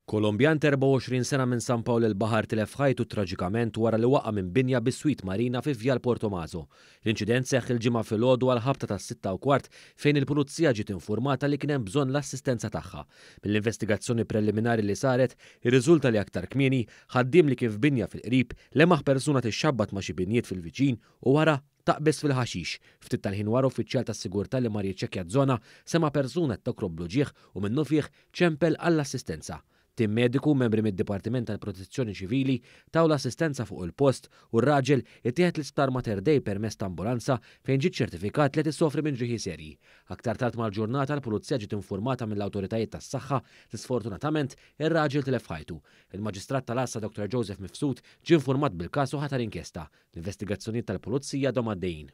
Kolombjan 24 sena minn San Pawl il-Baħar tilef ħajtu traġikament wara li waqa' minn binja bis-Swit Marina fi Vjal Portomaso. L-inċident seħħ il-ġimgħa filgħodu għal ħabta tas-6:15 fejn il-pulizija ġiet informata li kien hemm bżonn l-assistenza tagħha. Mill-investigazzjoni preliminari li saret, irriżulta li aktar kmieni ħaddiem li kien f'binja fil-qrib lemaħ persuna tixxabbat ma' xi binjiet fil-viċin u wara taqbes fil-ħaxix. Ftit tal-ħin wara uffiċjal tas-sigurtà li mar jiċċekkja żona sema persuna tokrob bluġieħ u minnu fih ċempel għall-assistenza. Tim mediku membri mid-Dipartiment tal-Protezzjoni Ċivili taw l-assistenza fuq il-post u r-raġel ittieħed l-isptar Mater Dei permezz ta' ambulanza fejn ġiet ċertifikat li tissofri minn ġrieħi serji. Aktar tard mal-ġurnata l-Pulizija ġiet informata mill-awtoritajiet tas-saħħa li sfortunatament ir-raġel tilef ħajtu. Il-Maġistrat tal-Assa Dr. Joseph Mifsud ġie infurmat bil-każ u ħatar inkjesta. L-investigazzjonijiet tal-Pulizija dom għaddejjin.